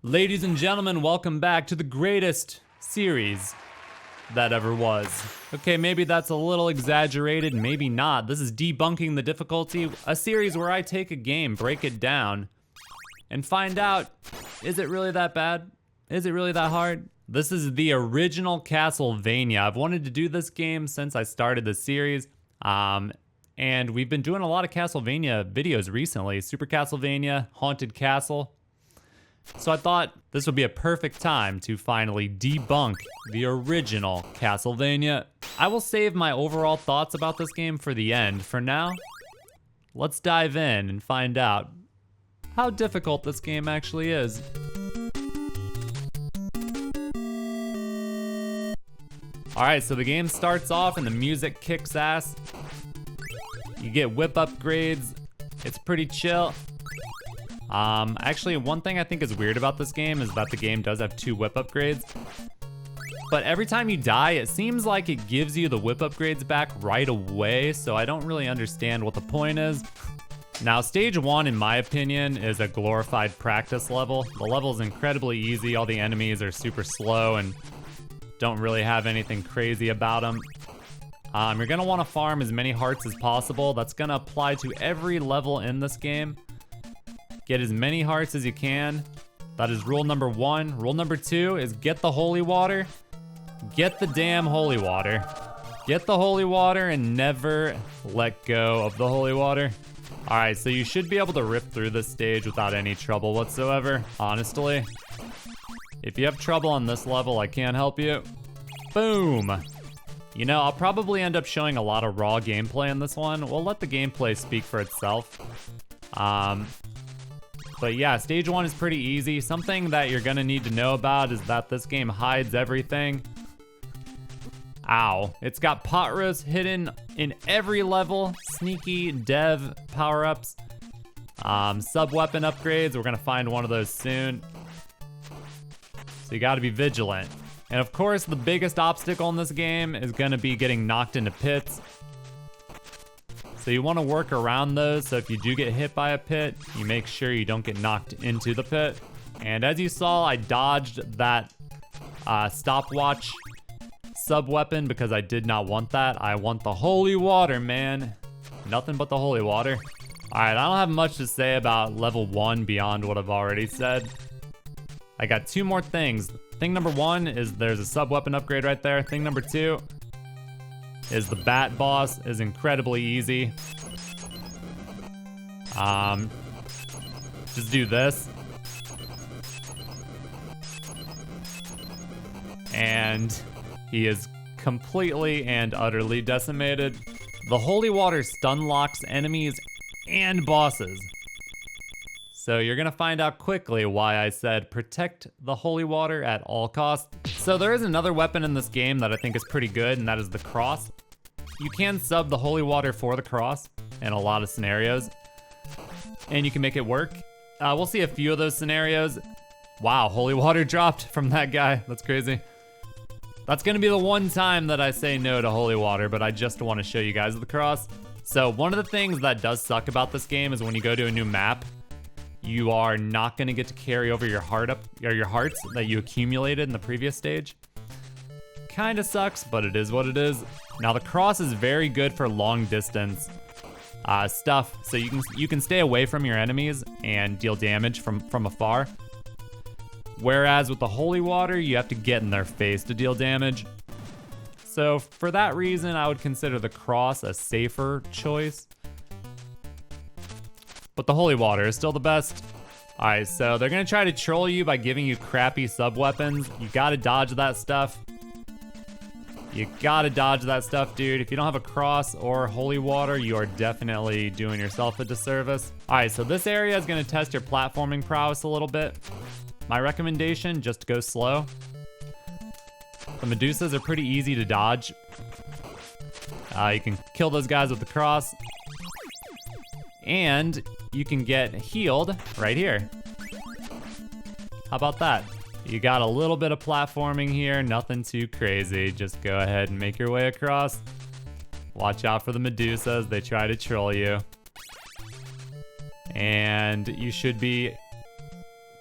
Ladies and gentlemen, welcome back to the greatest series that ever was. Okay, maybe that's a little exaggerated, maybe not. This is Debunking the Difficulty, a series where I take a game, break it down, and find out, is it really that bad? Is it really that hard? This is the original Castlevania. I've wanted to do this game since I started the series, and we've been doing a lot of Castlevania videos recently. Super Castlevania, Haunted Castle. So I thought this would be a perfect time to finally debunk the original Castlevania. I will save my overall thoughts about this game for the end. For now, let's dive in and find out how difficult this game actually is. Alright, so the game starts off and the music kicks ass. You get whip upgrades. It's pretty chill. Actually, one thing I think is weird about this game is that the game does have 2 whip upgrades. But every time you die, it seems like it gives you the whip upgrades back right away, so I don't really understand what the point is. Now, stage 1, in my opinion, is a glorified practice level. The level is incredibly easy. All the enemies are super slow and don't really have anything crazy about them. You're gonna want to farm as many hearts as possible. That's gonna apply to every level in this game. Get as many hearts as you can. That is rule number 1. Rule number 2 is get the holy water. Get the damn holy water. Get the holy water and never let go of the holy water. Alright, so you should be able to rip through this stage without any trouble whatsoever, honestly. If you have trouble on this level, I can't help you. Boom! You know, I'll probably end up showing a lot of raw gameplay in this one. We'll let the gameplay speak for itself. But yeah, stage 1 is pretty easy. Something that you're gonna need to know about is that this game hides everything. Ow. It's got pot roast hidden in every level. Sneaky dev power-ups. Sub-weapon upgrades. We're gonna find one of those soon. So you gotta be vigilant. And of course, the biggest obstacle in this game is gonna be getting knocked into pits. So you want to work around those, so if you do get hit by a pit, you make sure you don't get knocked into the pit. And as you saw, I dodged that stopwatch sub-weapon because I did not want that. I want the holy water, man. Nothing but the holy water. Alright, I don't have much to say about level 1 beyond what I've already said. I got 2 more things. Thing number 1 is there's a sub-weapon upgrade right there. Thing number 2 is the bat boss is incredibly easy. Just do this. And he is completely and utterly decimated. The holy water stun locks enemies and bosses. So you're gonna find out quickly why I said protect the holy water at all costs. So there is another weapon in this game that I think is pretty good, and that is the cross. You can sub the holy water for the cross in a lot of scenarios, and you can make it work. We'll see a few of those scenarios. Wow, holy water dropped from that guy. That's crazy. That's gonna be the one time that I say no to holy water, but I just want to show you guys the cross. So one of the things that does suck about this game is when you go to a new map, you are not gonna get to carry over your heart up, or your hearts that you accumulated in the previous stage. Kinda sucks, but it is what it is. Now the cross is very good for long distance stuff, so you can stay away from your enemies and deal damage from afar. Whereas with the holy water, you have to get in their face to deal damage. So for that reason, I would consider the cross a safer choice. But the holy water is still the best. Alright, so they're gonna try to troll you by giving you crappy sub-weapons. You gotta dodge that stuff. You gotta dodge that stuff, dude. If you don't have a cross or holy water, you are definitely doing yourself a disservice. Alright, so this area is gonna test your platforming prowess a little bit. My recommendation, just go slow. The Medusas are pretty easy to dodge. You can kill those guys with the cross. And you can get healed right here. How about that? You got a little bit of platforming here, nothing too crazy. Just go ahead and make your way across. Watch out for the Medusas, they try to troll you. And you should be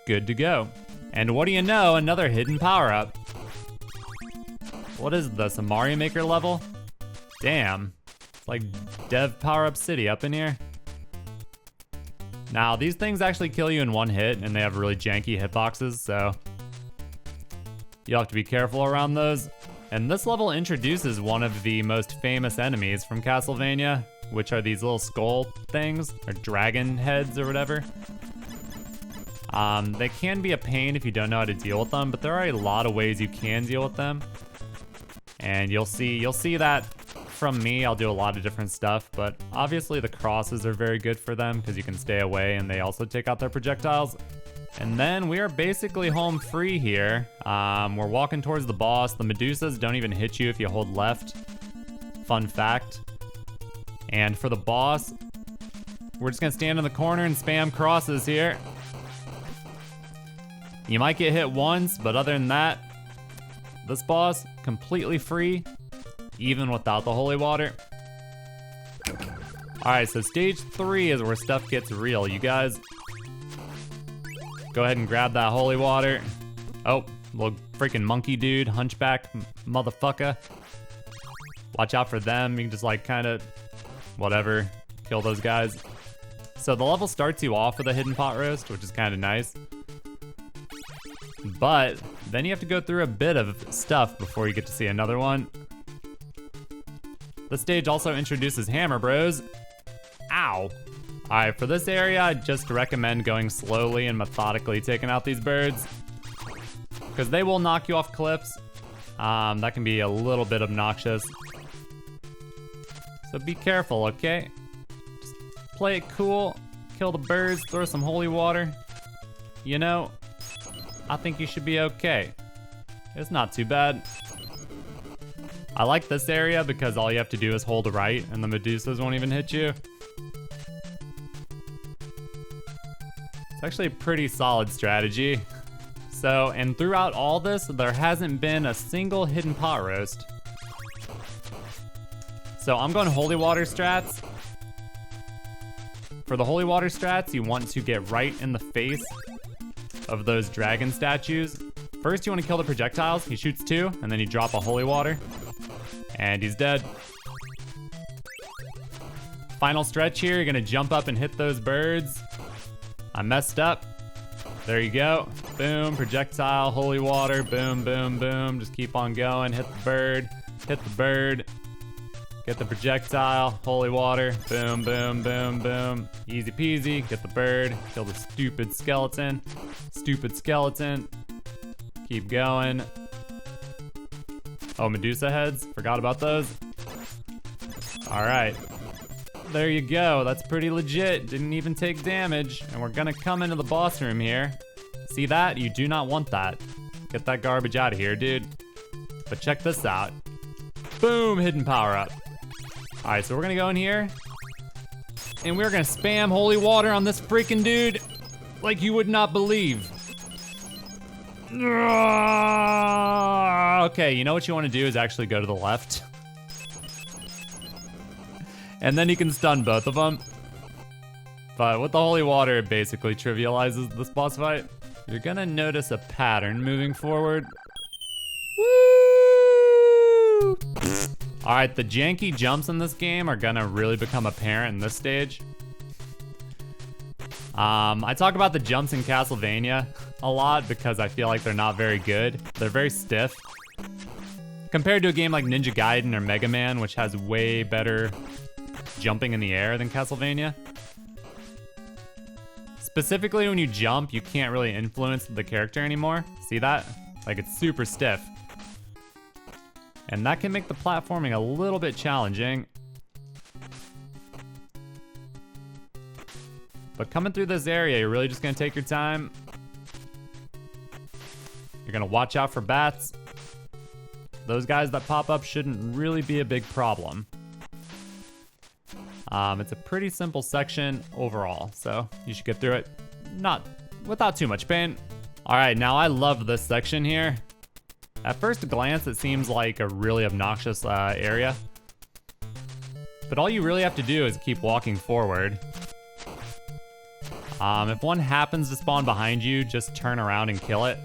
good to go. And what do you know, another hidden power-up. What is this, a Mario Maker level? Damn, it's like Dev Power-Up City up in here. Now, these things actually kill you in one hit, and they have really janky hitboxes, so you'll have to be careful around those. And this level introduces one of the most famous enemies from Castlevania, which are these little skull things, or dragon heads or whatever. They can be a pain if you don't know how to deal with them, but there are a lot of ways you can deal with them. And you'll see that from me. I'll do a lot of different stuff, but obviously the crosses are very good for them because you can stay away and they also take out their projectiles. And then we are basically home free here. We're walking towards the boss. The Medusas don't even hit you if you hold left. Fun fact. And for the boss, we're just gonna stand in the corner and spam crosses here. You might get hit once, but other than that, this boss, completely free, even without the holy water. Alright, so stage 3 is where stuff gets real, you guys. Go ahead and grab that holy water. Oh, little freaking monkey dude, hunchback motherfucker. Watch out for them. You can just like kind of, whatever, kill those guys. So the level starts you off with a hidden pot roast, which is kind of nice. But then you have to go through a bit of stuff before you get to see another one. This stage also introduces Hammer Bros. Ow. Alright, for this area, I just recommend going slowly and methodically taking out these birds, because they will knock you off cliffs. That can be a little bit obnoxious. So be careful, okay? Just play it cool, kill the birds, throw some holy water. You know, I think you should be okay. It's not too bad. I like this area because all you have to do is hold right and the Medusas won't even hit you. It's actually a pretty solid strategy. So, and throughout all this, there hasn't been a single hidden pot roast. So I'm going holy water strats. For the holy water strats, you want to get right in the face of those dragon statues. First, you want to kill the projectiles. He shoots 2, and then you drop a holy water, and he's dead. Final stretch here, you're gonna jump up and hit those birds. I messed up. There you go. Boom, projectile, holy water, boom, boom, boom. Just keep on going, hit the bird, get the projectile, holy water, boom, boom, boom, boom. Easy peasy, get the bird, kill the stupid skeleton. Keep going. Oh, Medusa heads, forgot about those. All right, there you go, that's pretty legit. Didn't even take damage, and we're gonna come into the boss room here. See that? You do not want that. Get that garbage out of here, dude. But check this out. Boom, hidden power up. All right, so we're gonna go in here, and we're gonna spam holy water on this freaking dude like you would not believe. Okay, you know what you want to do is actually go to the left. And then you can stun both of them. But with the holy water, it basically trivializes this boss fight. You're gonna notice a pattern moving forward. Woo! Alright, the janky jumps in this game are gonna really become apparent in this stage. I talk about the jumps in Castlevania a lot because I feel like they're not very good. They're very stiff. Compared to a game like Ninja Gaiden or Mega Man, which has way better jumping in the air than Castlevania. Specifically, when you jump, you can't really influence the character anymore. See that? Like, it's super stiff. And that can make the platforming a little bit challenging. But coming through this area, you're really just gonna take your time. You're gonna watch out for bats. Those guys that pop up shouldn't really be a big problem. It's a pretty simple section overall, so you should get through it not without too much pain. All right, now I love this section here. At first glance, it seems like a really obnoxious area. But all you really have to do is keep walking forward. If one happens to spawn behind you, just turn around and kill it.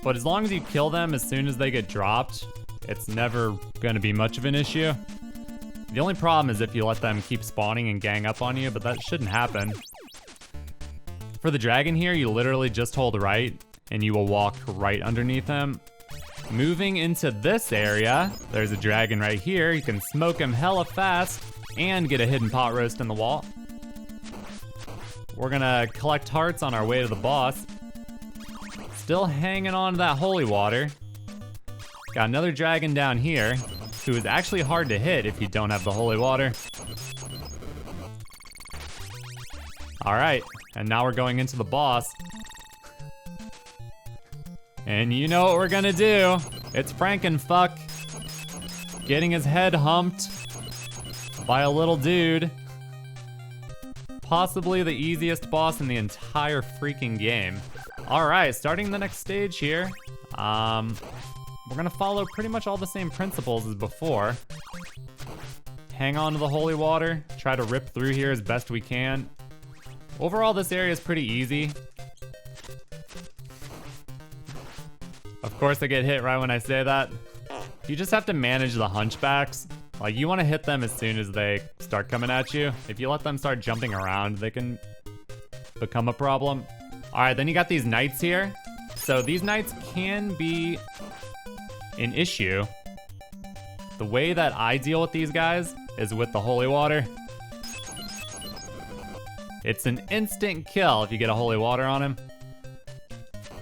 But as long as you kill them as soon as they get dropped, it's never going to be much of an issue. The only problem is if you let them keep spawning and gang up on you, but that shouldn't happen. For the dragon here, you literally just hold right, and you will walk right underneath him. Moving into this area, there's a dragon right here. You can smoke him hella fast and get a hidden pot roast in the wall. We're gonna collect hearts on our way to the boss. Still hanging on to that holy water. Got another dragon down here, who is actually hard to hit if you don't have the holy water. All right, and now we're going into the boss. And you know what we're gonna do. It's Frankenfuck getting his head humped by a little dude. Possibly the easiest boss in the entire freaking game. All right, starting the next stage here. We're gonna follow pretty much all the same principles as before. Hang on to the holy water, try to rip through here as best we can. Overall, this area is pretty easy. Of course I get hit right when I say that. You just have to manage the hunchbacks. Like, you want to hit them as soon as they start coming at you. If you let them start jumping around, they can become a problem. All right, then you got these knights here. So these knights can be an issue. The way that I deal with these guys is with the holy water. It's an instant kill if you get a holy water on him.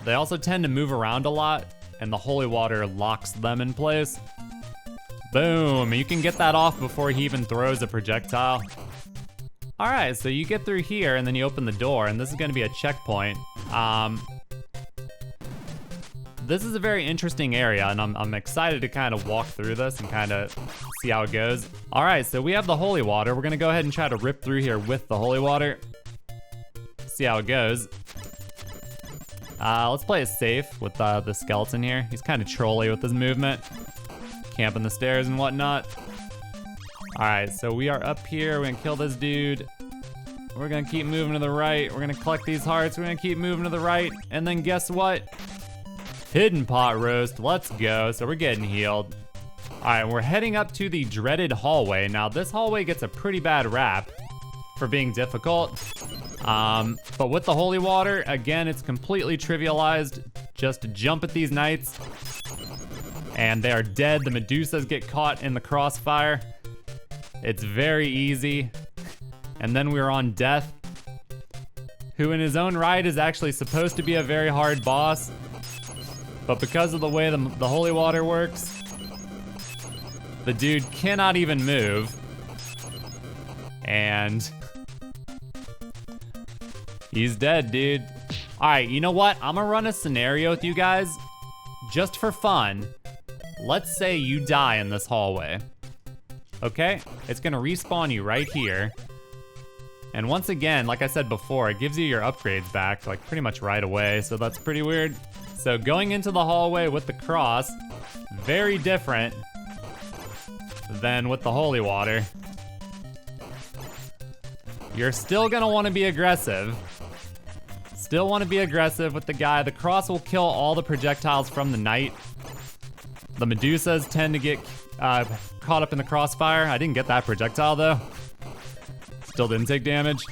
They also tend to move around a lot, and the holy water locks them in place. Boom, you can get that off before he even throws a projectile. All right, so you get through here and then you open the door, and this is gonna be a checkpoint. This is a very interesting area, and I'm excited to kind of walk through this and kind of see how it goes. All right, so we have the holy water. We're gonna go ahead and try to rip through here with the holy water. See how it goes. Let's play it safe with the skeleton here. He's kind of trolly with his movement. Camping the stairs and whatnot. All right, so we are up here. We're gonna kill this dude. We're gonna keep moving to the right. We're gonna collect these hearts. We're gonna keep moving to the right. And then guess what? Hidden pot roast, let's go. So we're getting healed. All right, we're heading up to the dreaded hallway. Now this hallway gets a pretty bad rap for being difficult. But with the holy water, again, it's completely trivialized. Just jump at these knights and they are dead. The Medusas get caught in the crossfire. It's very easy. And then we're on Death, who in his own right is actually supposed to be a very hard boss. But because of the way the holy water works, the dude cannot even move. And he's dead, dude. All right, you know what? I'm gonna run a scenario with you guys just for fun. Let's say you die in this hallway. Okay? It's gonna respawn you right here. And once again, like I said before, it gives you your upgrades back like pretty much right away, so that's pretty weird. So going into the hallway with the cross, very different than with the holy water. You're still gonna wanna be aggressive. Still wanna be aggressive with the guy. The cross will kill all the projectiles from the knight. The Medusas tend to get caught up in the crossfire. I didn't get that projectile though. Still didn't take damage.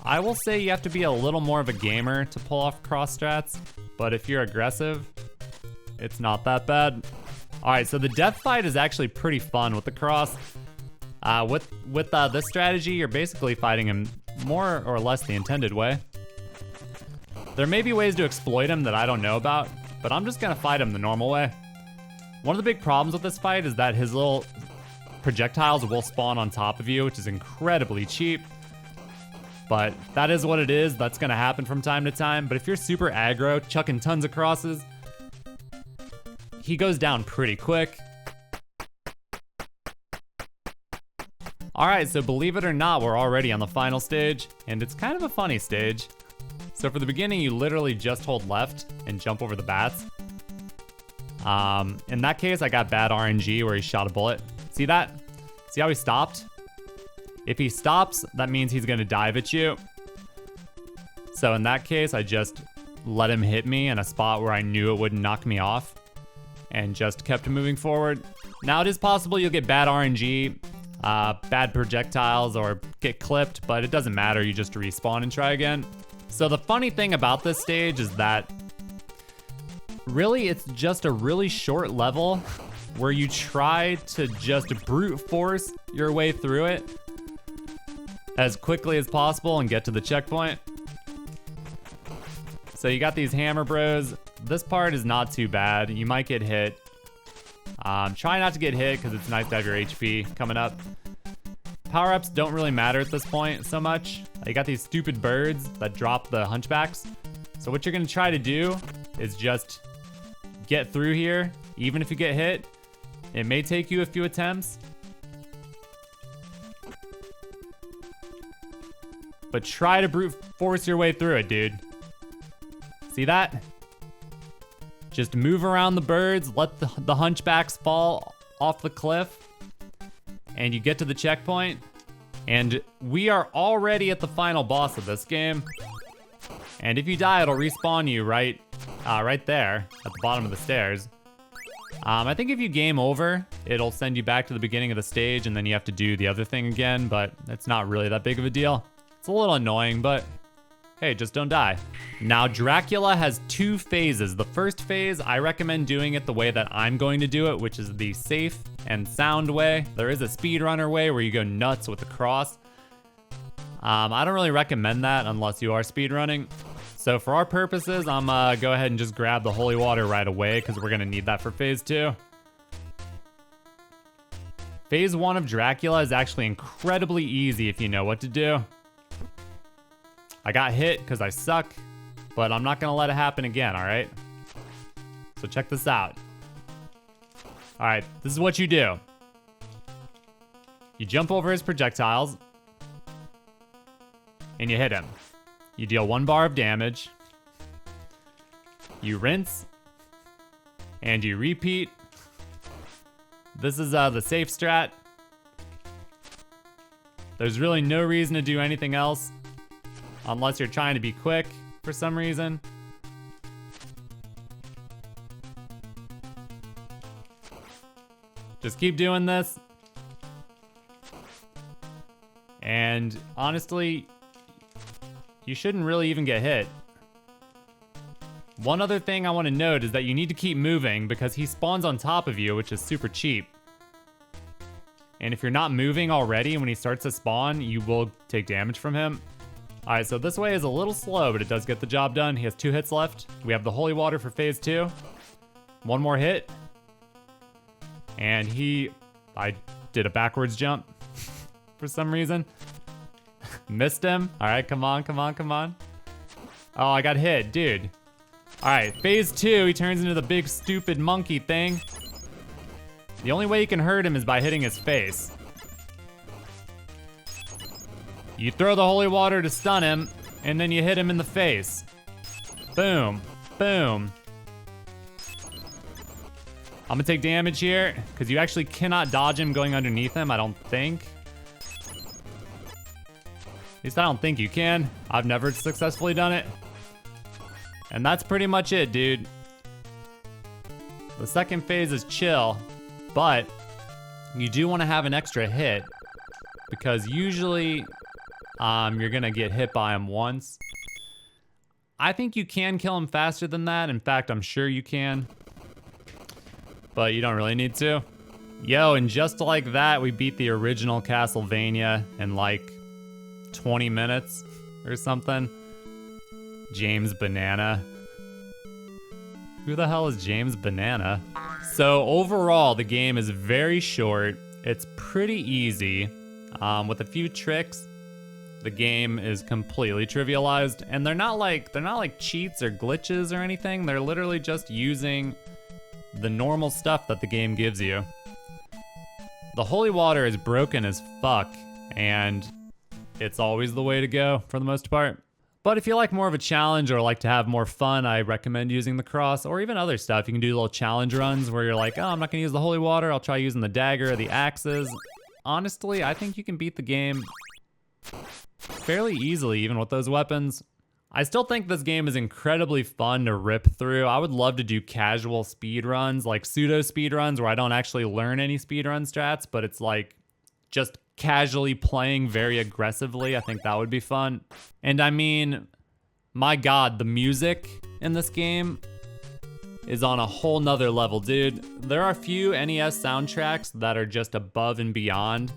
I will say you have to be a little more of a gamer to pull off cross strats, but if you're aggressive, it's not that bad. All right, so the death fight is actually pretty fun with the cross. With this strategy, you're basically fighting him more or less the intended way. There may be ways to exploit him that I don't know about, but I'm just gonna fight him the normal way. One of the big problems with this fight is that his little projectiles will spawn on top of you, which is incredibly cheap. But that is what it is. That's gonna happen from time to time. But if you're super aggro, chucking tons of crosses, he goes down pretty quick. All right, so believe it or not, we're already on the final stage, and it's kind of a funny stage. So for the beginning, you literally just hold left and jump over the bats. In that case, I got bad RNG where he shot a bullet. See that? See how he stopped? If he stops, that means he's gonna dive at you. So in that case, I just let him hit me in a spot where I knew it wouldn't knock me off and just kept moving forward. Now it is possible you'll get bad RNG, bad projectiles, or get clipped, but it doesn't matter, you just respawn and try again. So the funny thing about this stage is that really it's just a really short level where you try to just brute force your way through it as quickly as possible and get to the checkpoint. So you got these hammer bros. This part is not too bad. You might get hit. Try not to get hit because it's nice to have your HP coming up. Power-ups don't really matter at this point so much. You got these stupid birds that drop the hunchbacks. So what you're gonna try to do is just get through here, even if you get hit. It may take you a few attempts, but try to brute force your way through it, dude. See that? Just move around the birds, let the hunchbacks fall off the cliff, and you get to the checkpoint. And we are already at the final boss of this game. And if you die, it'll respawn you right there at the bottom of the stairs. I think if you game over, it'll send you back to the beginning of the stage, and then you have to do the other thing again, but it's not really that big of a deal. It's a little annoying, but hey, just don't die. Now, Dracula has 2 phases. The first phase, I recommend doing it the way that I'm going to do it, which is the safe and sound way. There is a speedrunner way where you go nuts with the cross. I don't really recommend that unless you are speedrunning. So for our purposes, I'm go ahead and just grab the holy water right away because we're gonna need that for phase 2. Phase 1 of Dracula is actually incredibly easy if you know what to do. I got hit because I suck, but I'm not gonna let it happen again, all right? So check this out. All right, this is what you do. You jump over his projectiles, and you hit him. You deal 1 bar of damage. You rinse, and you repeat. This is the safe strat. There's really no reason to do anything else unless you're trying to be quick for some reason. Just keep doing this. And honestly, you shouldn't really even get hit. One other thing I want to note is that you need to keep moving because he spawns on top of you, which is super cheap. And if you're not moving already when he starts to spawn, you will take damage from him. All right, so this way is a little slow, but it does get the job done. He has 2 hits left. We have the holy water for phase 2. 1 more hit. And I did a backwards jump for some reason. Missed him. All right, come on, come on, come on. Oh, I got hit, dude. All right, phase 2, he turns into the big stupid monkey thing. The only way you can hurt him is by hitting his face. You throw the holy water to stun him, and then you hit him in the face. Boom, boom. I'm gonna take damage here, because you actually cannot dodge him going underneath him, I don't think. At least I don't think you can. I've never successfully done it. And that's pretty much it, dude. The second phase is chill, but you do want to have an extra hit, because usually you're gonna get hit by him once. I think you can kill him faster than that. In fact, I'm sure you can, but you don't really need to. Yo, and just like that, we beat the original Castlevania in like 20 minutes or something. James Banana. Who the hell is James Banana? So overall, the game is very short. It's pretty easy. With a few tricks, the game is completely trivialized, and they're not like cheats or glitches or anything. They're literally just using the normal stuff that the game gives you. The holy water is broken as fuck, and it's always the way to go for the most part. But if you like more of a challenge or like to have more fun, I recommend using the cross or even other stuff. You can do little challenge runs where you're like, oh, I'm not gonna use the holy water. I'll try using the dagger or the axes. honestly, I think you can beat the game fairly easily, even with those weapons. I still think this game is incredibly fun to rip through. I would love to do casual speed runs, like pseudo speed runs where I don't actually learn any speedrun strats, but it's like just casually playing very aggressively. I think that would be fun. And I mean, my God, the music in this game is on a whole nother level, dude. There are a few NES soundtracks that are just above and beyond,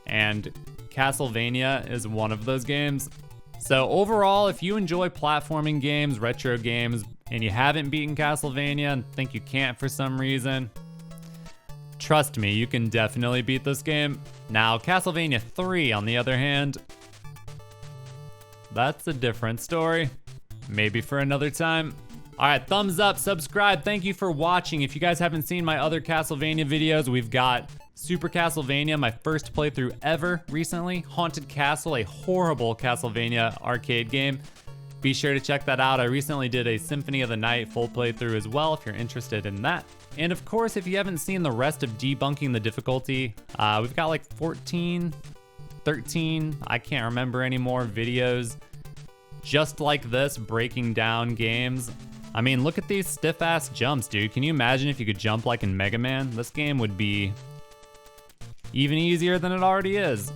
and Castlevania is one of those games. So overall, if you enjoy platforming games, retro games, and you haven't beaten Castlevania and think you can't for some reason, trust me, you can definitely beat this game. Now, Castlevania 3, on the other hand, that's a different story. Maybe for another time. All right, thumbs up, subscribe. Thank you for watching. If you guys haven't seen my other Castlevania videos, we've got Super Castlevania, my first playthrough ever recently. Haunted Castle, a horrible Castlevania arcade game. Be sure to check that out. I recently did a Symphony of the Night full playthrough as well if you're interested in that. And of course, if you haven't seen the rest of Debunking the Difficulty, we've got like 14, 13, I can't remember anymore, videos just like this, breaking down games. I mean, look at these stiff-ass jumps, dude. Can you imagine if you could jump like in Mega Man? This game would be even easier than it already is.